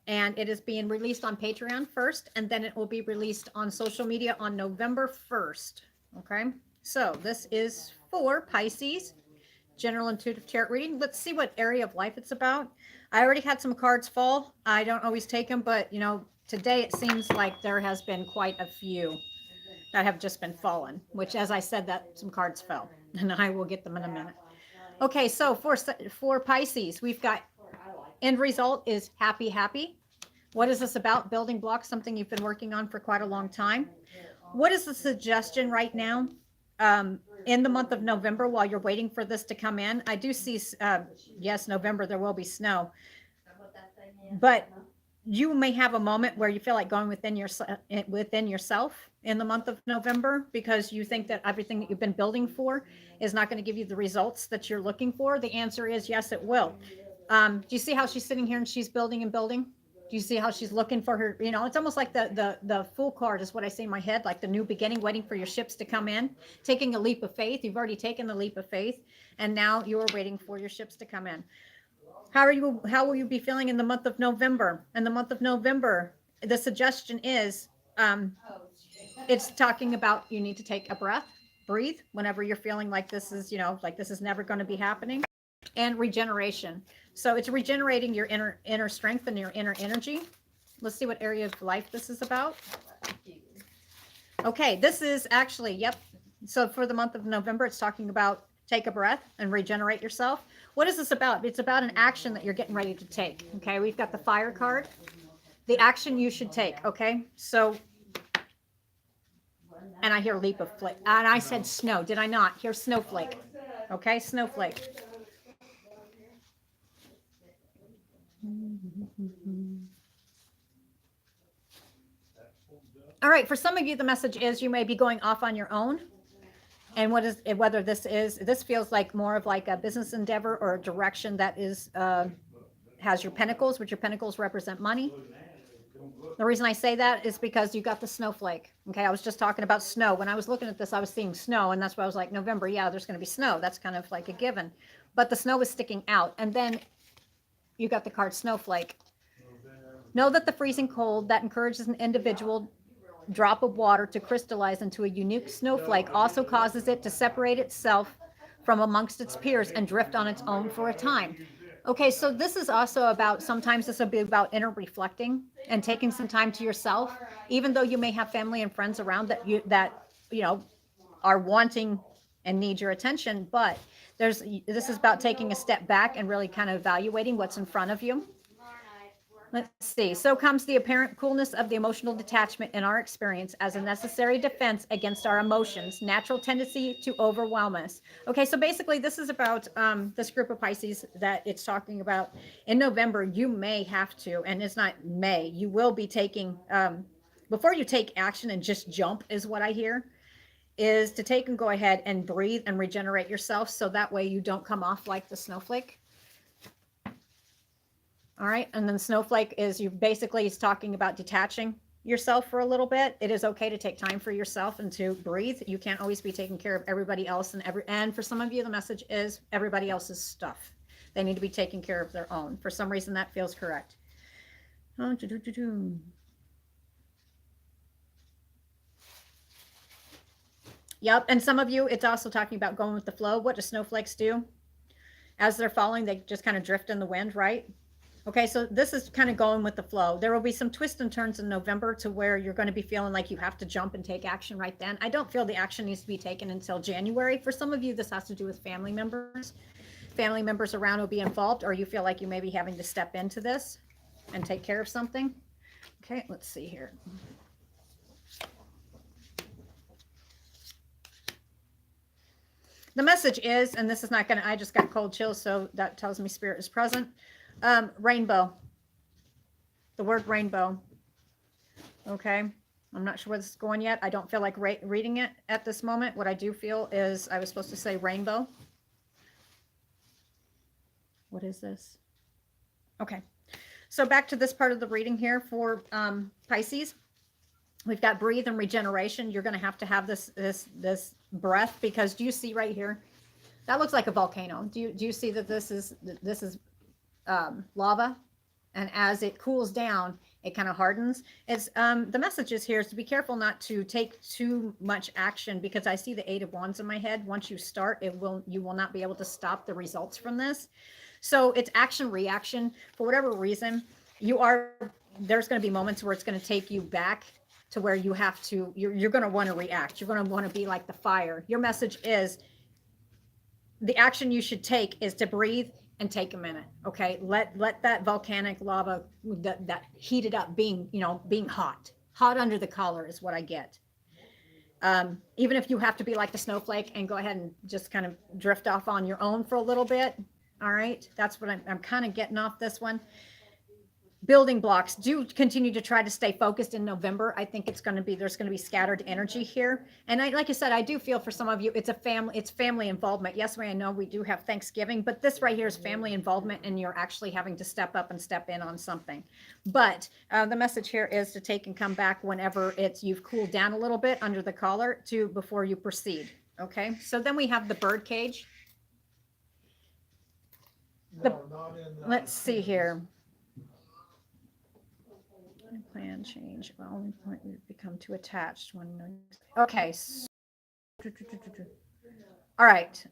And it is being released on Patreon first, and then it will be released on social media on November 1st. Okay, so this is for Pisces, general intuitive tarot reading. Let's see what area of life it's about. I already had some cards fall. I don't always take them, but you know, today it seems like there has been quite a few that have just been fallen, which, as I said, that some cards fell, and I will get them in a minute. Okay, so for Pisces, we've got end result is happy, happy. What is this about? Building blocks, something you've been working on for quite a long time. What is the suggestion right now? In the month of November, while you're waiting for this to come in, I do see, yes, November, there will be snow. But you may have a moment where you feel like going within yourself in the month of November because you think that everything that you've been building for is not going to give you the results that you're looking for. The answer is yes, it will. Do you see how she's sitting here and she's building and building? Do you see how she's looking for her? You know, it's almost like the Fool card is what I see in my head, like the new beginning, waiting for your ships to come in, taking a leap of faith. You've already taken the leap of faith, and now you are waiting for your ships to come in. How will you be feeling in the month of November? In the month of November, the suggestion is it's talking about you need to take a breath, breathe whenever you're feeling like this is, you know, like this is never going to be happening, and regeneration. So it's regenerating your inner strength and your inner energy. Let's see what area of life this is about. Okay, this is actually, yep. So for the month of November, it's talking about take a breath and regenerate yourself. What is this about? It's about an action that you're getting ready to take. Okay, we've got the fire card. The action you should take. Okay, so, and I hear leap of flake. And I said snow. Did I not hear snowflake? Okay, snowflake. All right, for some of you, the message is you may be going off on your own. And whether this feels like more of like a business endeavor or a direction that is, has your pentacles, which your pentacles represent money. The reason I say that is because you got the snowflake. Okay, I was just talking about snow. When I was looking at this, I was seeing snow, and that's why I was like, November, yeah, there's going to be snow. That's kind of like a given. But the snow is sticking out. And then you got the card snowflake. Know that the freezing cold that encourages an individual drop of water to crystallize into a unique snowflake also causes it to separate itself from amongst its peers and drift on its own for a time. Okay, so this is also about, sometimes this will be about inner reflecting and taking some time to yourself, even though you may have family and friends around that you know are wanting and need your attention, but this is about taking a step back and really kind of evaluating what's in front of you. Let's see. So comes the apparent coolness of the emotional detachment in our experience as a necessary defense against our emotions, natural tendency to overwhelm us. Okay, so basically this is about this group of Pisces that it's talking about. In November, you may have to, and it's not may, you will be taking, before you take action and just jump is what I hear, is to take and go ahead and breathe and regenerate yourself so that way you don't come off like the snowflake. All right. And then snowflake is you basically is talking about detaching yourself for a little bit. It is okay to take time for yourself and to breathe. You can't always be taking care of everybody else and for some of you, the message is everybody else's stuff. They need to be taking care of their own. For some reason that feels correct. Yep. And some of you, it's also talking about going with the flow. What do snowflakes do? As they're falling, they just kind of drift in the wind, right? Okay, so this is kind of going with the flow. There will be some twists and turns in November to where you're going to be feeling like you have to jump and take action right then. I don't feel the action needs to be taken until January. For some of you, this has to do with family members. Family members around will be involved, or you feel like you may be having to step into this and take care of something. Okay, let's see here. The message is, and this is not going to, I just got cold chills, so that tells me spirit is present. Rainbow. The word rainbow. Okay. I'm not sure where this is going yet. I don't feel like reading it at this moment. What I do feel is I was supposed to say rainbow. What is this? Okay. So back to this part of the reading here for Pisces. We've got breathe and regeneration. You're going to have this breath, because do you see right here? That looks like a volcano. Do you see that this is lava? And as it cools down, it kind of hardens. It's the message is here is to be careful not to take too much action, because I see the 8 of Wands in my head. Once you start, you will not be able to stop the results from this. So it's action reaction. For whatever reason, there's going to be moments where it's going to take you back to where you have to, you're going to want to react. You're going to want to be like the fire. Your message is the action you should take is to breathe and take a minute. Okay. Let that volcanic lava that heated up being hot under the collar is what I get. Even if you have to be like the snowflake and go ahead and just kind of drift off on your own for a little bit. All right. That's what I'm kind of getting off this one. Building blocks. Do continue to try to stay focused in November. I think there's going to be scattered energy here. And like I said, I do feel for some of you, it's family involvement. Yes, I know we do have Thanksgiving, but this right here is family involvement, and you're actually having to step up and step in on something. But the message here is to take and come back whenever you've cooled down a little bit under the collar before you proceed. Okay. So then we have the bird cage. Let's see here. Plan change. Well, we become too attached when. Okay. So, all right.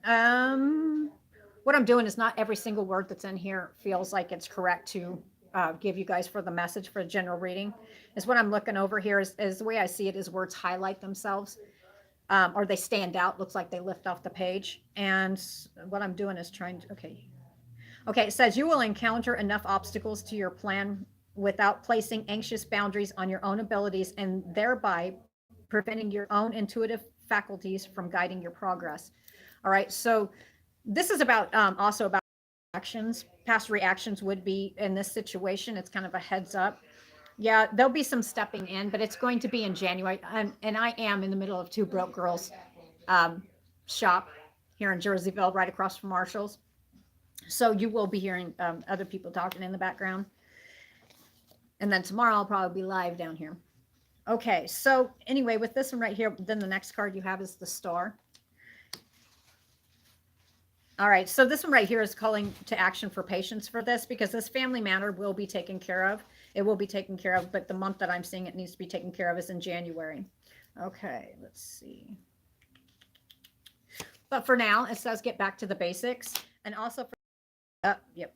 What I'm doing is not every single word that's in here feels like it's correct to give you guys for the message for a general reading. Is what I'm looking over here is the way I see it is words highlight themselves, or they stand out. Looks like they lift off the page. And what I'm doing is trying to. Okay. It says you will encounter enough obstacles to your plan without placing anxious boundaries on your own abilities, and thereby preventing your own intuitive faculties from guiding your progress. All right. So this is about also about actions. Past reactions would be in this situation. It's kind of a heads up. Yeah, there'll be some stepping in, but it's going to be in January. And I am in the middle of Two Broke Girls shop here in Jerseyville, right across from Marshall's. So you will be hearing other people talking in the background. And then tomorrow I'll probably be live down here. Okay, so anyway, with this one right here, then the next card you have is the Star. All right, so this one right here is calling to action for patience for this, because this family matter will be taken care of. It will be taken care of, but the month that I'm seeing it needs to be taken care of is in January. Okay, let's see. But for now, it says get back to the basics. And also for yep.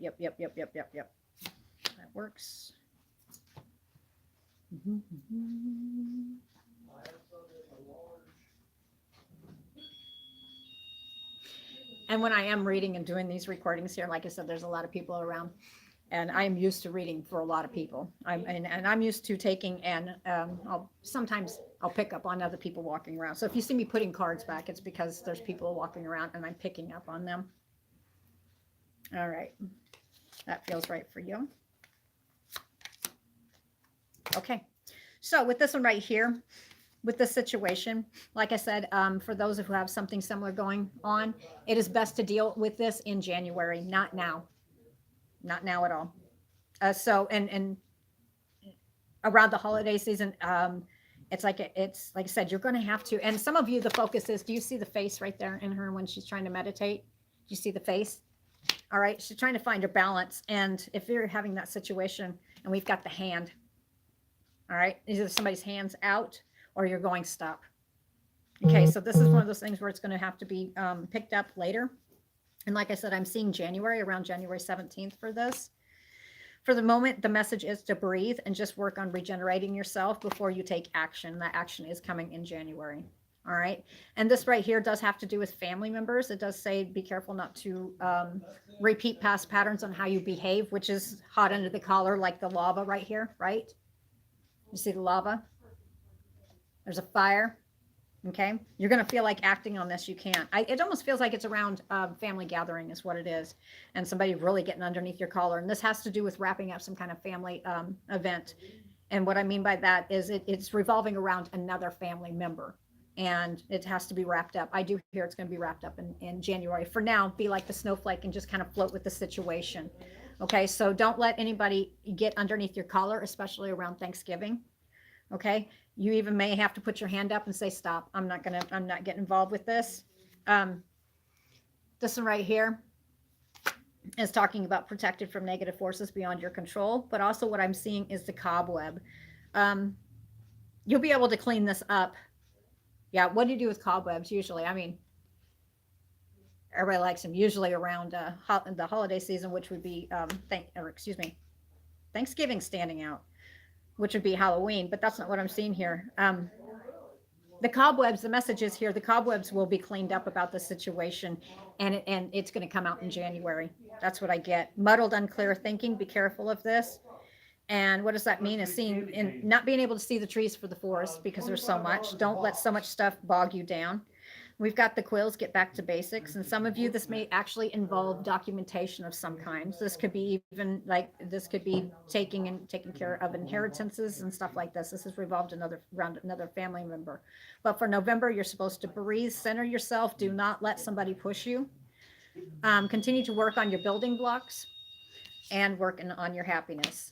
That works. And when I am reading and doing these recordings here, like I said, there's a lot of people around, and I am used to reading for a lot of people. I'm used to taking, and sometimes I'll pick up on other people walking around. So if you see me putting cards back, it's because there's people walking around and I'm picking up on them. All right, that feels right for you. Okay, so with this one right here, with this situation, like I said, for those who have something similar going on, it is best to deal with this in January, not now at all. So around the holiday season, it's like I said, you're going to have to. And some of you, the focus is, do you see the face right there in her when she's trying to meditate? Do you see the face? All right, she's trying to find her balance. And if you're having that situation, and we've got the hand. All right, either somebody's hands out or you're going stop. Okay, so this is one of those things where it's going to have to be picked up later. And like I said, I'm seeing January, around January 17th for this. For the moment, the message is to breathe and just work on regenerating yourself before you take action. That action is coming in January. All right. And this right here does have to do with family members. It does say be careful not to repeat past patterns on how you behave, which is hot under the collar, like the lava right here, right? You see the lava? There's a fire. Okay. You're going to feel like acting on this. You can't. It almost feels like it's around family gathering is what it is. And somebody really getting underneath your collar. And this has to do with wrapping up some kind of family event. And what I mean by that is it's revolving around another family member. And it has to be wrapped up. I do hear it's going to be wrapped up in January. For now, be like the snowflake and just kind of float with the situation. Okay, so don't let anybody get underneath your collar, especially around Thanksgiving. Okay, you even may have to put your hand up and say, stop. I'm not getting involved with this. This one right here. is talking about protected from negative forces beyond your control. But also what I'm seeing is the cobweb. Um, you'll be able to clean this up. Yeah, what do you do with cobwebs usually? I mean, everybody likes them usually around the holiday season, which would be Thanksgiving standing out, which would be Halloween, but that's not what I'm seeing here. The cobwebs, the message is here, the cobwebs will be cleaned up about the situation, and it's going to come out in January. That's what I get. Muddled, unclear thinking. Be careful of this. And what does that mean? Is seeing and not being able to see the trees for the forest because there's so much. Don't let so much stuff bog you down. We've got the quills, get back to basics. And some of you, this may actually involve documentation of some kind. So this could be even like, this could be taking care of inheritances and stuff like this. This is revolved around another family member. But for November, you're supposed to breathe, center yourself. Do not let somebody push you. Continue to work on your building blocks and working on your happiness.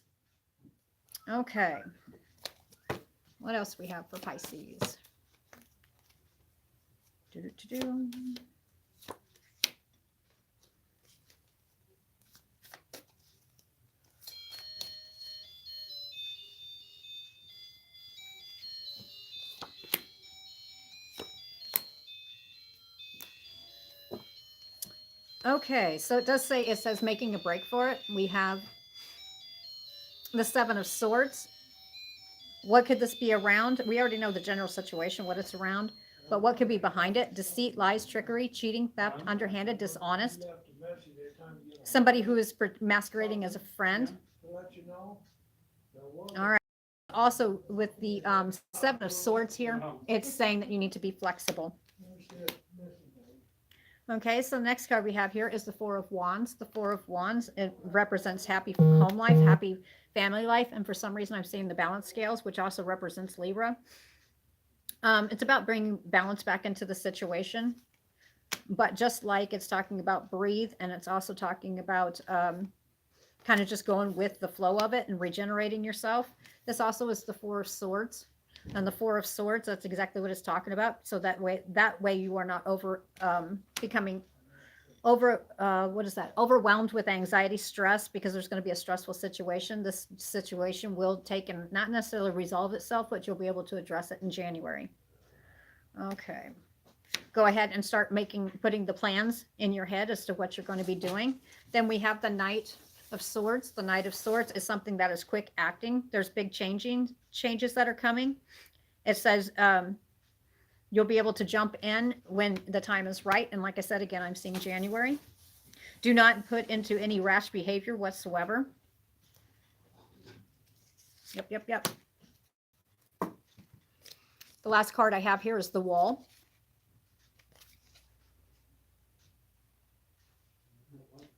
Okay. What else we have for Pisces? Okay, so it does say, it says making a break for it. We have the Seven of Swords. What could this be around? We already know the general situation, what it's around, but what could be behind it? Deceit, lies, trickery, cheating, theft, underhanded, dishonest. Somebody who is masquerading as a friend. All right. Also, with the Seven of Swords here, it's saying that you need to be flexible. Okay, so the next card we have here is the Four of Wands. The Four of Wands, it represents happy home life, happy family life, and for some reason I'm seeing the balance scales, which also represents Libra. It's about bringing balance back into the situation, but just like it's talking about breathe, and it's also talking about kind of just going with the flow of it and regenerating yourself. This also is the Four of Swords. And the Four of Swords, that's exactly what it's talking about. So that way you are not becoming overwhelmed with anxiety, stress, because there's going to be a stressful situation. This situation will take and not necessarily resolve itself, but you'll be able to address it in January. Okay. Go ahead and start putting the plans in your head as to what you're going to be doing. Then we have the Knight of Swords. The Knight of Swords is something that is quick acting. There's big changes that are coming. It says you'll be able to jump in when the time is right. And like I said, again, I'm seeing January. Do not put into any rash behavior whatsoever. Yep. The last card I have here is the Wall.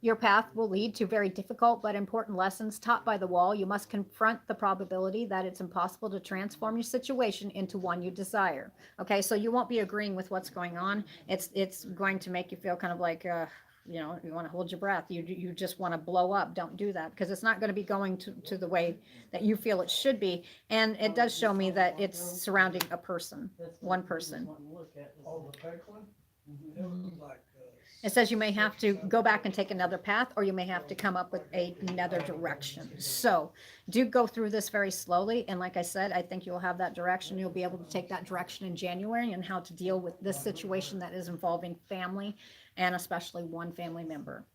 Your path will lead to very difficult but important lessons taught by the Wall. You must confront the probability that it's impossible to transform your situation into one you desire. Okay, so you won't be agreeing with what's going on. It's going to make you feel kind of like, you want to hold your breath. You just want to blow up. Don't do that, because it's not going to be going to the way that you feel it should be. And it does show me that it's surrounding a person, one person. It says you may have to go back and take another path, or you may have to come up with another direction. So do go through this very slowly. And like I said, I think you'll have that direction. You'll be able to take that direction in January, and how to deal with this situation that is involving family, and especially one family member.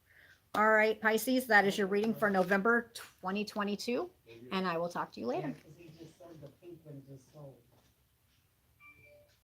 All right, Pisces, that is your reading for November 2022. And I will talk to you later.